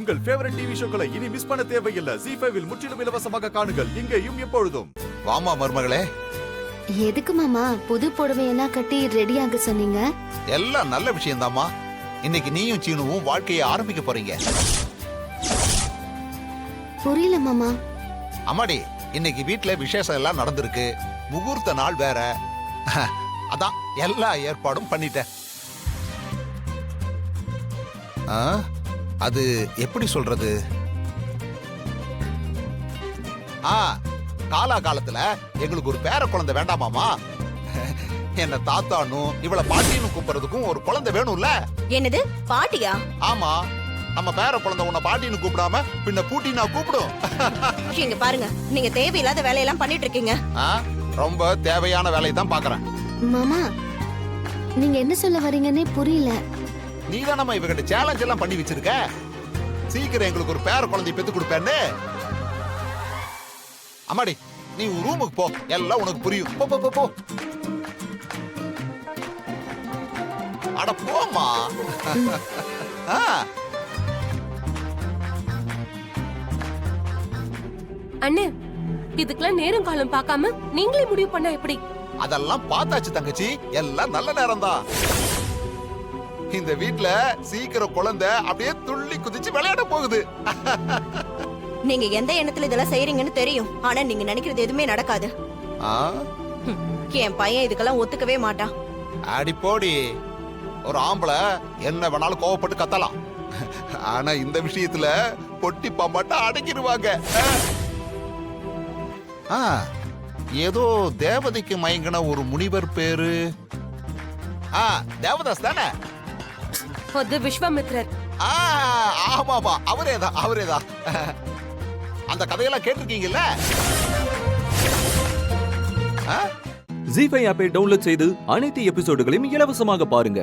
உங்கள் favourite TV ஷோக்களை இனி miss பண்ண தேவையில்லை. ZEE5 இல் முற்றிலும் இலவசமாக காணுங்கள். இங்கேயும் எப்பொழுதும். வாமா மருமகளே. எதுக்கு மாமா புது புடவையெல்லாம் கட்டி ரெடியாக சொன்னீங்க? எல்லாம் நல்ல விஷயம்தாம்மா. இன்னைக்கு நீயும் சீனுவும் வாழ்க்கையை ஆரம்பிக்க போறீங்க. புரியல மாமா. அம்மாடி, இன்னைக்கு வீட்டுல விசேஷம் எல்லாம் நடந்திருக்கு. முகூர்த்த நாள் வேற. அதான் எல்லா ஏற்பாடும் பண்ணிட்டேன். அது எப்படி சொல்றது? காலா காலத்துல எங்களுக்கு ஒரு பேர குழந்தை வேண்டாமாமா? என்ன தாத்தானும் இவள பாட்டின்னு கூப்பிடுறதுக்கும் ஒரு குழந்தை வேணும்ல. என்னது பாட்டியா? ஆமா, நம்ம பேர குழந்தை உன்னை பாட்டின்னு கூப்பிடாம பின்ன பூட்டினா கூப்பிடும். இங்க பாருங்க, நீங்க தேவையில்லாத வேலையெல்லாம் பண்ணிட்டு இருக்கீங்க. ரொம்ப தேவையான வேலையை தான் பாக்குறேன். மாமா, நீங்க என்ன சொல்ல வரீங்கன்னே புரியல. நீதான் நம்ம இவகிட்ட சேலஞ்ச் எல்லாம் பண்ணி வச்சிருக்க. சீக்கிரம் எங்களுக்கு ஒரு பேர குழந்தை பெத்து கொடுப்பேன்னு. அம்மாடி, நீ ரூமுக்கு போ, எல்லாம் உனக்கு புரியும். போ போ போ போ. அட போமா. அண்ணே, இதுக்கெல்லாம் நேரம் காலம் பார்க்காம நீங்களே முடிவு பண்ணா எப்படி? அதெல்லாம் பார்த்தாச்சு தங்கச்சி, எல்லாம் நல்ல நேரம் தான். இந்த வீட்ல சீக்கிரம் குழந்தை அப்படியே துள்ளி குதிச்சு விளையாட போகுது. நீங்க எந்த எண்ணத்துல இதெல்லாம் செய்யறீங்கன்னு தெரியும். ஆனா நீங்க நினைக்கிறது எதுவுமே நடக்காது. என் பையன் இதுக்கெல்லாம் ஒத்துக்கவே மாட்டான். அடி போடி. ஒரு ஆம்பளை என்ன வேணாலும் கோவப்பட்டு கத்தலாம். ஆனா இந்த விஷயத்துல பொட்டி பாம்பாட்ட அடங்கிடுவாங்க. ஏதோ தேவதைக்கு மயங்கின ஒரு முனிவர் பேரு தேவதாஸ் தானே? அது விஸ்வாமித்ரர். ஆமாமா, அவரேதான் அவரேதான். அந்த கதையெல்லாம் கேட்டிருக்கீங்கல்ல? ZEE5 ஆப்பை டவுன்லோட் செய்து அனைத்து எபிசோடுகளையும் இலவசமாக பாருங்க.